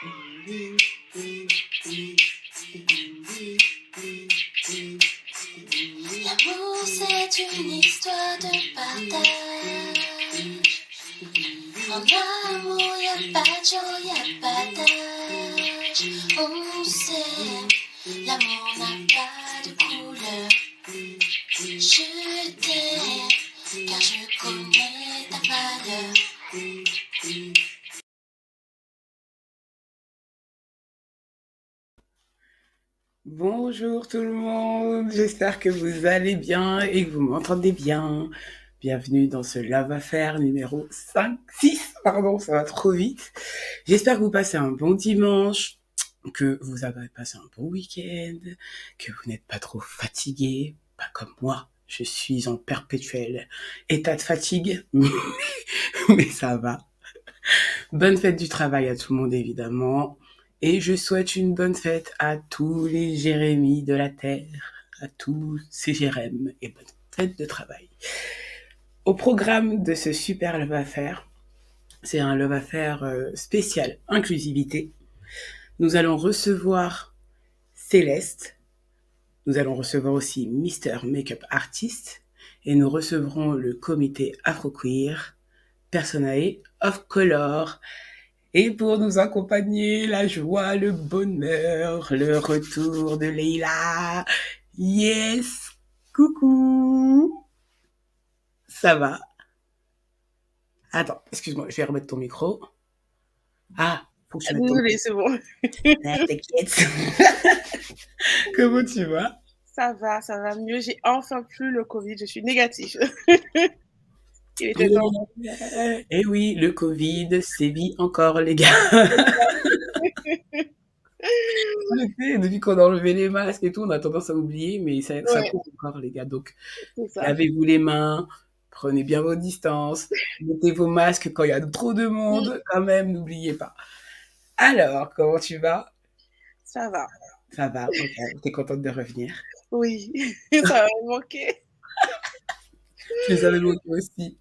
L'amour, c'est une histoire de partage. En amour, y'a pas de jour, y'a pas d'âge. On s'aime, l'amour n'a pas de couleur. Je t'aime, car je connais ta valeur. Bonjour tout le monde, j'espère que vous allez bien et que vous m'entendez bien. Bienvenue dans ce Love Affaire numéro 6, pardon, ça va trop vite. J'espère que vous passez un bon dimanche, que vous avez passé un bon week-end, que vous n'êtes pas trop fatigué, pas comme moi. Je suis en perpétuel état de fatigue, mais ça va. Bonne fête du travail à tout le monde évidemment. Et je souhaite une bonne fête à tous les Jérémies de la Terre, à tous ces Jérém, et bonne fête de travail. Au programme de ce super Love Affaire, c'est un Love Affaire spécial inclusivité. Nous allons recevoir Céleste, nous allons recevoir aussi Mister Makeup Artist, et nous recevrons le comité Afroqueer, Personae of Color. Et pour nous accompagner, la joie, le bonheur, le retour de Leïla. Yes! Coucou! Ça va? Attends, excuse-moi, je vais remettre ton micro. Ah, faut que je mette ton micro. Désolée, c'est bon. Ah, t'inquiète. Comment tu vas? Ça va mieux. J'ai enfin plus le Covid. Je suis négatif. Il était temps. Eh oui, le Covid sévit encore, les gars. Depuis qu'on a enlevé les masques et tout, on a tendance à oublier, mais ça Ouais, court encore, les gars. Donc, c'est ça. lavez-vous les mains, prenez bien vos distances, mettez vos masques quand il y a trop de monde, quand même, n'oubliez pas. Alors, comment tu vas? Ça va. Ça va, ok. T'es contente de revenir? Oui, ça m'a manqué. Je les avais manqués aussi.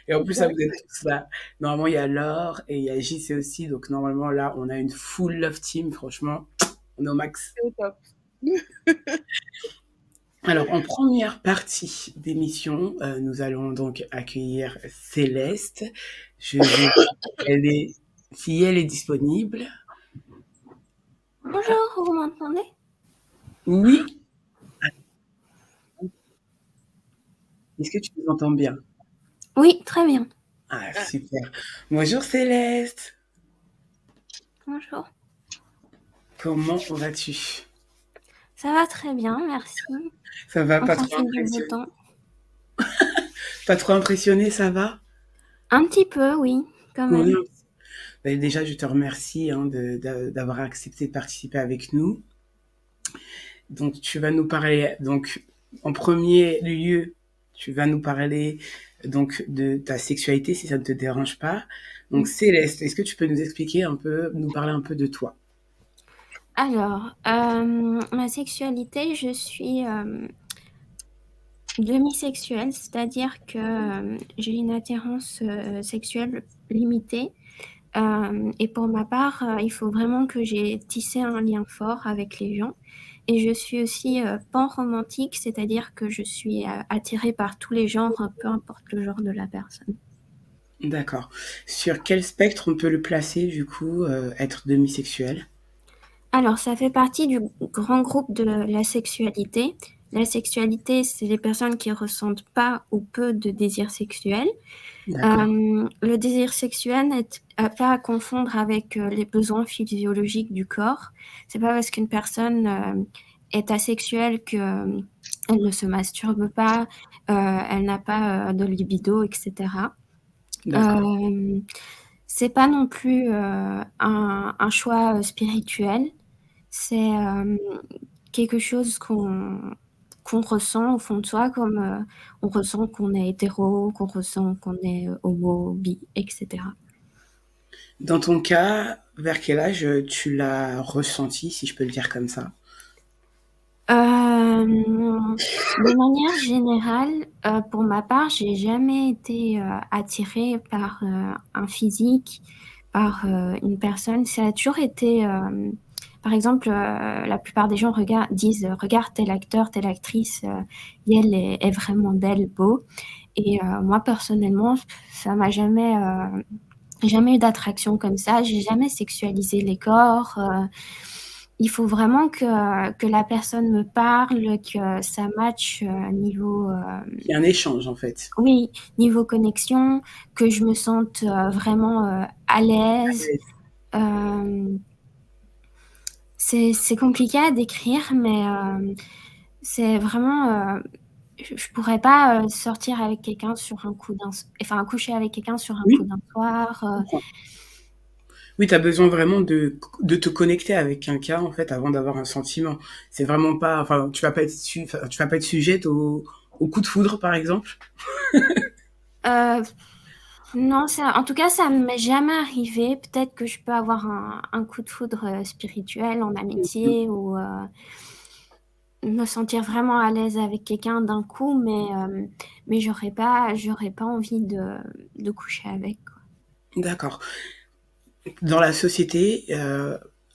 Et en plus, ça vous êtes tous là. Normalement, il y a Laure et il y a JC aussi. Donc, normalement, là, on a une full love team. Franchement, on est au max. C'est au top. Alors, en première partie d'émission, nous allons donc accueillir Céleste. Je vais voir si elle est disponible. Bonjour, vous m'entendez? Oui. Est-ce que tu nous entends bien? Oui, très bien. Ah, super. Bonjour Céleste. Bonjour. Comment vas-tu? Ça va très bien, merci. Ça va, On pas trop profite du beau impressionné? temps. Pas trop impressionné, ça va? Un petit peu, oui, quand même. Oui. Ben, déjà, je te remercie hein, d'avoir accepté de participer avec nous. Donc, tu vas nous parler, donc, en premier lieu, tu vas nous parler donc de ta sexualité, si ça ne te dérange pas. Donc, Céleste, est-ce que tu peux nous expliquer un peu, nous parler un peu de toi? Alors, ma sexualité, je suis demisexuelle, c'est-à-dire que j'ai une attirance sexuelle limitée. Et pour ma part, il faut vraiment que j'ai tissé un lien fort avec les gens. Et je suis aussi panromantique, c'est-à-dire que je suis attirée par tous les genres, peu importe le genre de la personne. D'accord. Sur quel spectre on peut le placer, du coup, être demisexuel? Alors, ça fait partie du grand groupe de la sexualité. La sexualité, c'est les personnes qui ressentent pas ou peu de désir sexuel. D'accord. Le désir sexuel n'est pas à confondre avec les besoins physiologiques du corps. C'est pas parce qu'une personne est asexuelle qu'elle ne se masturbe pas, elle n'a pas de libido, etc. D'accord. C'est pas non plus un choix spirituel. C'est quelque chose qu'on ressent au fond de soi, comme on ressent qu'on est hétéro, qu'on ressent qu'on est homo, bi, etc. Dans ton cas, vers quel âge tu l'as ressenti, si je peux le dire comme ça? De manière générale, pour ma part, j'ai jamais été attirée par un physique, par une personne. Ça a toujours été, par exemple, la plupart des gens disent regarde tel acteur, telle actrice, elle est vraiment belle, beau. Et moi personnellement, ça m'a jamais eu d'attraction comme ça. J'ai jamais sexualisé les corps. Il faut vraiment que la personne me parle, que ça matche niveau Il y a un échange, en fait. oui, niveau connexion, que je me sente vraiment à l'aise. C'est compliqué à décrire, mais c'est vraiment. Je pourrais pas sortir avec quelqu'un sur un coup enfin coucher avec quelqu'un sur un coup Oui, d'un soir. je comprends. Oui, tu as besoin vraiment de te connecter avec quelqu'un, en fait, avant d'avoir un sentiment. C'est vraiment pas, enfin, tu vas pas être sujette au coup de foudre, par exemple. Euh, non, en tout cas, ça ne m'est jamais arrivé. Peut-être que je peux avoir un coup de foudre spirituel en amitié ou me sentir vraiment à l'aise avec quelqu'un d'un coup, mais j'aurais pas envie de coucher avec, quoi. D'accord. Dans la société,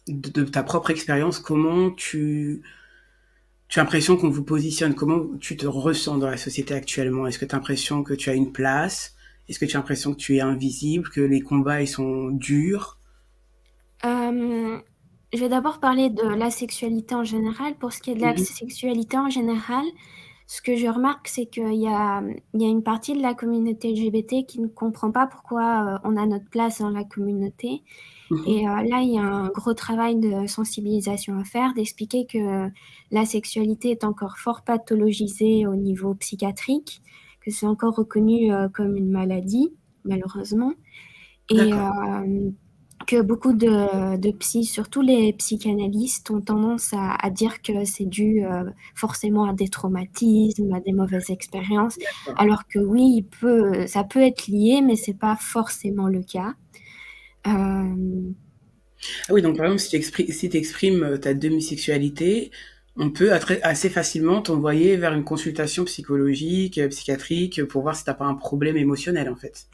de ta propre expérience, comment tu as l'impression qu'on vous positionne? Comment tu te ressens dans la société actuellement? Est-ce que tu as l'impression que tu as une place? Est-ce que tu as l'impression que tu es invisible, que les combats ils sont durs? Euh, je vais d'abord parler de la sexualité en général. Pour ce qui est de la Mhm. sexualité en général, ce que je remarque, c'est qu'il y a une partie de la communauté LGBT qui ne comprend pas pourquoi on a notre place dans la communauté. Mhm. Et là, il y a un gros travail de sensibilisation à faire, d'expliquer que la sexualité est encore fort pathologisée au niveau psychiatrique, que c'est encore reconnu comme une maladie, malheureusement. Et D'accord. que beaucoup de psy, surtout les psychanalystes, ont tendance à dire que c'est dû forcément à des traumatismes, à des mauvaises expériences, D'accord. alors que oui, ça peut être lié, mais c'est pas forcément le cas. Euh, Ah oui, donc par exemple, si tu exprimes ta demisexualité, on peut assez facilement t'envoyer vers une consultation psychologique, psychiatrique, pour voir si t'as pas un problème émotionnel, en fait.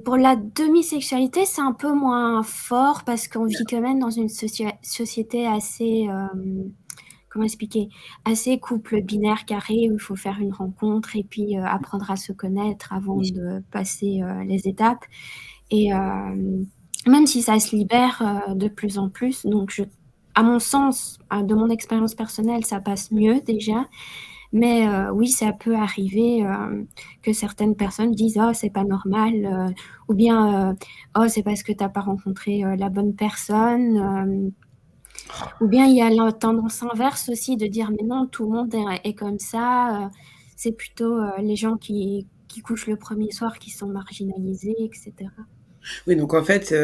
pour la demi-sexualité, c'est un peu moins fort parce qu'on vit quand même dans une société assez, comment expliquer, assez couple binaire carré où il faut faire une rencontre et puis apprendre à se connaître avant Oui, de passer les étapes. Et même si ça se libère de plus en plus, donc à mon sens, de mon expérience personnelle, ça passe mieux déjà. Mais oui, ça peut arriver que certaines personnes disent oh c'est pas normal ou bien oh c'est parce que t'as pas rencontré la bonne personne ou bien il y a la tendance inverse aussi de dire mais non tout le monde est comme ça c'est plutôt les gens qui couchent le premier soir qui sont marginalisés etc. oui, donc en fait,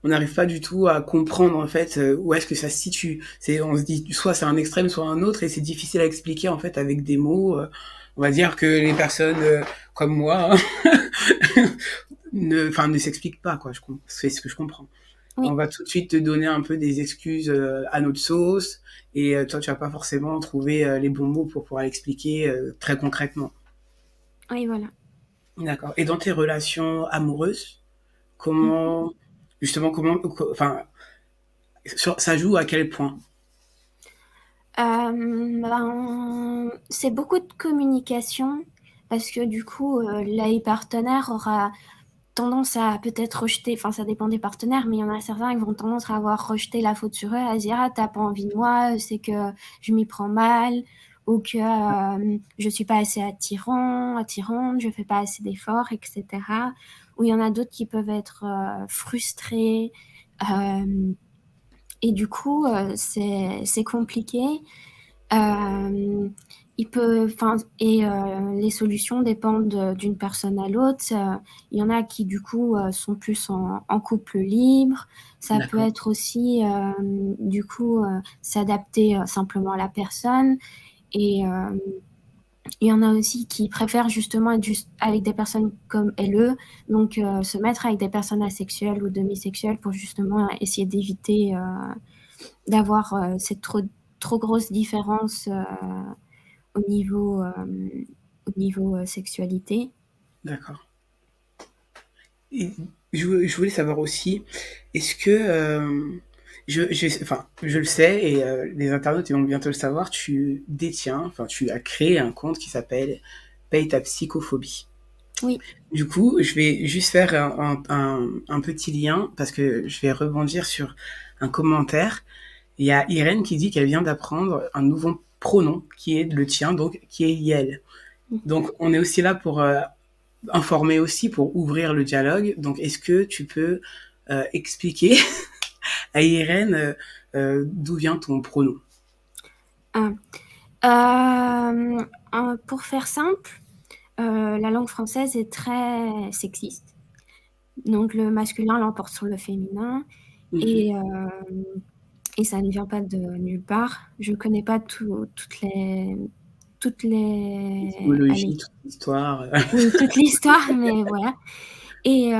on n'arrive pas du tout à comprendre en fait où est-ce que ça se situe. On se dit soit c'est un extrême, soit un autre, et c'est difficile à expliquer en fait avec des mots. On va dire que les personnes comme moi ne s'expliquent pas quoi. C'est ce que je comprends. On Oui, va tout de suite te donner un peu des excuses à notre sauce, et toi tu vas pas forcément trouver les bons mots pour pouvoir l'expliquer très concrètement. oui, voilà. D'accord. Et dans tes relations amoureuses, Mhm. comment justement enfin ça joue à quel point? C'est beaucoup de communication parce que du coup, la partenaire aura tendance à peut-être rejeter, enfin ça dépend des partenaires, mais il y en a certains qui vont tendance à avoir rejeté la faute sur eux, à se dire ah t'as pas envie de moi, c'est que je m'y prends mal, ou que je suis pas assez attirante, je fais pas assez d'efforts, etc. Ou il y en a d'autres qui peuvent être frustrés, euh, et du coup c'est compliqué. Euh, enfin, et les solutions dépendent d'une personne à l'autre. Il y en a qui, du coup, sont plus en couple libre. Ça peut D'accord. être aussi, du coup, s'adapter simplement à la personne. Et il y en a aussi qui préfèrent justement être juste avec des personnes comme LE, donc se mettre avec des personnes asexuelles ou demisexuelles pour justement essayer d'éviter d'avoir cette trop grosse différence au niveau sexualité. D'accord. Et je voulais savoir aussi, est-ce que, enfin, je le sais et les internautes ils vont bientôt le savoir, tu détiens, enfin, tu as créé un compte qui s'appelle Paye ta psychophobie. Oui. Du coup, je vais juste faire un petit lien parce que je vais rebondir sur un commentaire. Il y a Irène qui dit qu'elle vient d'apprendre un nouveau pronom qui est le tien, donc qui est Yel. Donc, on est aussi là pour informer aussi, pour ouvrir le dialogue. Donc, est-ce que tu peux expliquer à Irène d'où vient ton pronom? Pour faire simple, la langue française est très sexiste. Donc le masculin l'emporte sur le féminin Mhm. et, et ça ne vient pas de nulle part. Je ne connais pas allez, L'étymologie, toute l'histoire. oui, toute l'histoire, mais voilà. Et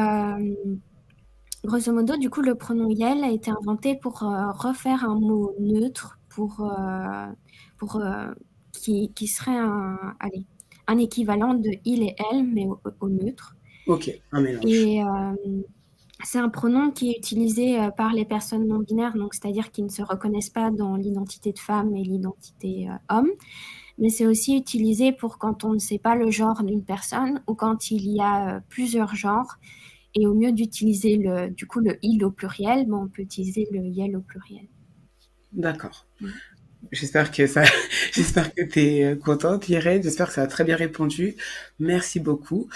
grosso modo, du coup, le pronom Yel a été inventé pour refaire un mot neutre pour qui serait allez, un équivalent de il et elle, mais au neutre. Ok, un mélange. Et c'est un pronom qui est utilisé par les personnes non binaires, donc c'est-à-dire qui ne se reconnaissent pas dans l'identité de femme et l'identité homme. Mais c'est aussi utilisé pour quand on ne sait pas le genre d'une personne ou quand il y a plusieurs genres. Et au mieux d'utiliser du coup, le il au pluriel, on peut utiliser le yel au pluriel. D'accord. Mm. J'espère que ça, j'espère que tu es contente, Irène. J'espère que ça a très bien répondu. Merci beaucoup.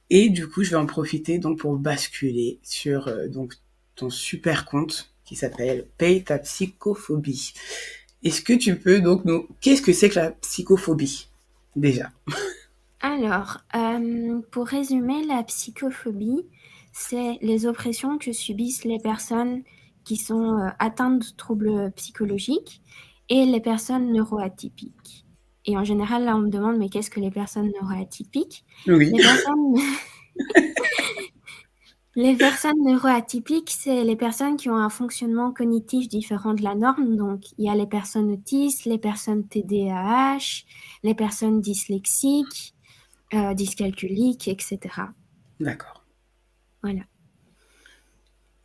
Et du coup, je vais en profiter donc pour basculer sur donc ton super compte qui s'appelle Paye ta psychophobie. Est-ce que tu peux donc nous... Qu'est-ce que c'est que la psychophobie déjà? Alors, pour résumer, la psychophobie, c'est les oppressions que subissent les personnes qui sont atteintes de troubles psychologiques et les personnes neuroatypiques. Et en général, là, on me demande, mais qu'est-ce que les personnes neuroatypiques? Oui, Les personnes, les personnes neuroatypiques, c'est les personnes qui ont un fonctionnement cognitif différent de la norme. Donc, il y a les personnes autistes, les personnes TDAH, les personnes dyslexiques, dyscalculiques, etc. d'accord. Voilà.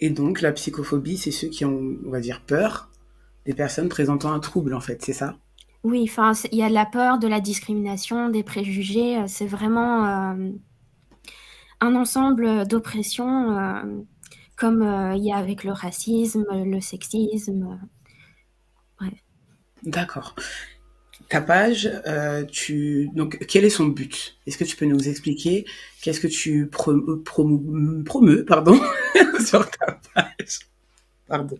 Et donc la psychophobie, c'est ceux qui ont, on va dire, peur des personnes présentant un trouble en fait, c'est ça? Oui, enfin, il y a de la peur, de la discrimination, des préjugés. C'est vraiment un ensemble d'oppressions, comme il y a avec le racisme, le sexisme. Bref. D'accord. Ta page, donc quel est son but? Est-ce que tu peux nous expliquer qu'est-ce que tu promeus, pardon, sur ta page? Pardon.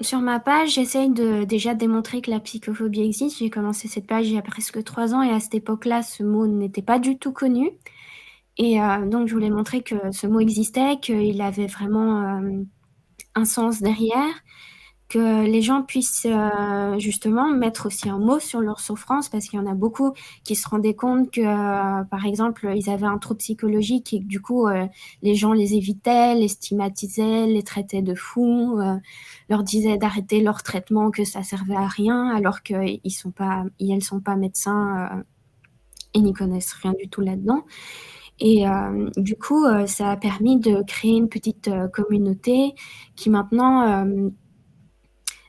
Sur ma page, j'essaye de déjà démontrer que la psychophobie existe. J'ai commencé cette page il y a presque 3 ans et à cette époque-là, ce mot n'était pas du tout connu. Et donc, je voulais montrer que ce mot existait, qu'il avait vraiment un sens derrière, que les gens puissent justement mettre aussi un mot sur leur souffrance, parce qu'il y en a beaucoup qui se rendaient compte que, par exemple, ils avaient un trouble psychologique et que du coup, les gens les évitaient, les stigmatisaient, les traitaient de fous, leur disaient d'arrêter leur traitement, que ça servait à rien, alors qu'elles sont pas médecins et n'y connaissent rien du tout là-dedans. Et du coup, ça a permis de créer une petite communauté qui maintenant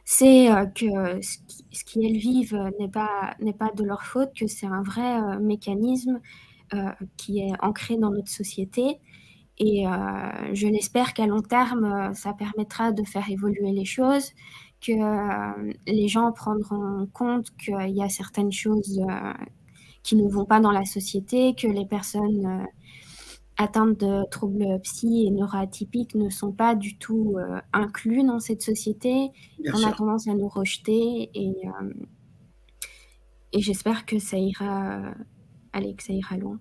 sait que ce qu'elles vivent n'est pas de leur faute, que c'est un vrai mécanisme qui est ancré dans notre société. Et je l'espère qu'à long terme, ça permettra de faire évoluer les choses, que les gens prendront compte qu'il y a certaines choses qui ne vont pas dans la société, que les personnes atteintes de troubles psy et neuroatypiques ne sont pas du tout inclus dans cette société, Bien qu'on a sûr. tendance à nous rejeter et j'espère que ça ira, allez, que ça ira loin.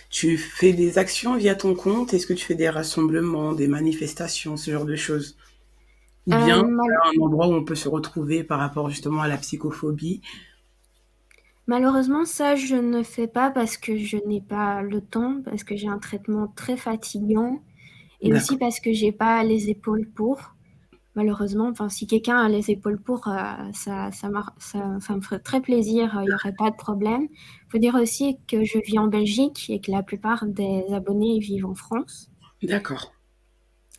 Tu fais des actions via ton compte? Est-ce que tu fais des rassemblements, des manifestations, ce genre de choses? Ou bien Mal un endroit où on peut se retrouver par rapport justement à la psychophobie? Malheureusement, ça, je ne fais pas parce que je n'ai pas le temps, parce que j'ai un traitement très fatigant et aussi D'accord. parce que j'ai pas les épaules pour. malheureusement, enfin, si quelqu'un a les épaules pour, ça me ferait très plaisir, il y aurait pas de problème. Faut dire aussi que je vis en Belgique et que la plupart des abonnés vivent en France. D'accord.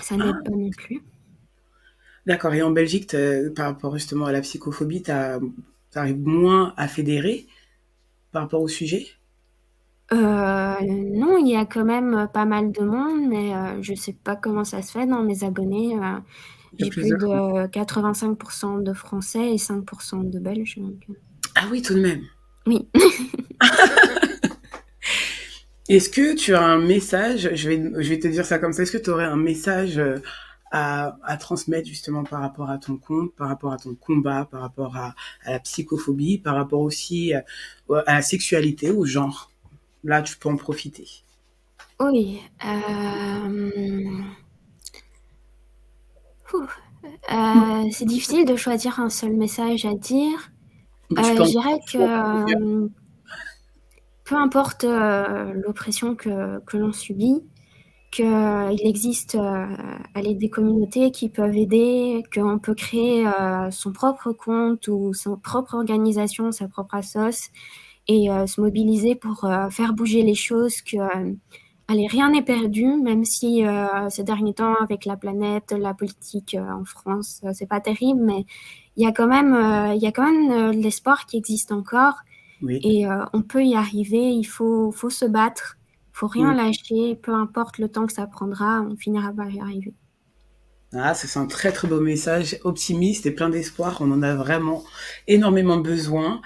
Ça Ah, n'aide pas non plus. d'accord. Et en Belgique, par rapport justement à la psychophobie, t'arrives moins à fédérer par rapport au sujet? Non, il y a quand même pas mal de monde, mais je sais pas comment ça se fait dans mes abonnés. Il y a J'ai plus plusieurs. de 85% de Français et 5% de Belges. Donc, Ah oui, tout de même. oui. Est-ce que tu as un message, je vais te dire ça comme ça, est-ce que tu aurais un message à transmettre justement par rapport à ton compte, par rapport à ton combat, par rapport à la psychophobie, par rapport aussi à la sexualité, au genre? Là, tu peux en profiter. Oui. Ouh. C'est difficile de choisir un seul message à dire. Tu peux Je en dirais choisir plusieurs. que peu importe l'oppression que l'on subit, qu'il existe allez, des communautés qui peuvent aider, qu'on peut créer son propre compte ou sa propre organisation, sa propre assoce, et se mobiliser pour faire bouger les choses, que allez, rien n'est perdu, même si ces derniers temps, avec la planète, la politique en France, c'est pas terrible, mais il y a quand même de l'espoir qui existe encore. Oui. Et on peut y arriver, faut se battre, faut rien Mm. lâcher, peu importe le temps que ça prendra, on finira par y arriver. Ah, ça, c'est un très très beau message, optimiste et plein d'espoir. On en a vraiment énormément besoin.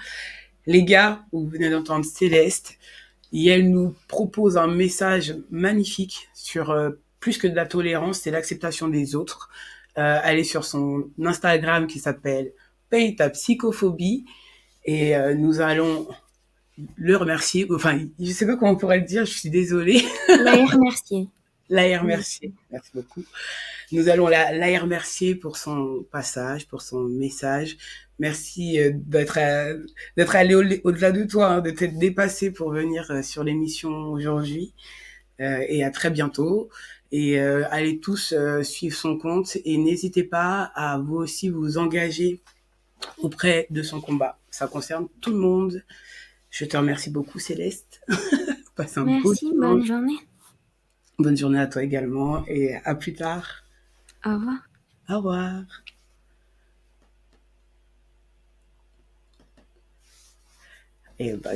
Les gars, vous venez d'entendre Céleste, et elle nous propose un message magnifique sur plus que de la tolérance, c'est l'acceptation des autres. Elle est sur son Instagram qui s'appelle Paye ta psychophobie et nous allons le remercier. Enfin, je sais pas comment on pourrait le dire, je suis désolée. La remercier. La Oui. remercier. Merci beaucoup. Nous allons la remercier pour son passage, pour son message. Merci d'être allé au-delà de toi, hein, de t'être dépassé pour venir sur l'émission aujourd'hui. Et à très bientôt. Et allez tous suivre son compte et n'hésitez pas à vous aussi vous engager auprès de son combat. Ça concerne tout le monde. Je te remercie beaucoup Céleste. Passe un beau Merci, bonne dimanche. journée. Bonne journée à toi également et à plus tard. Au revoir. Au revoir. Et bah,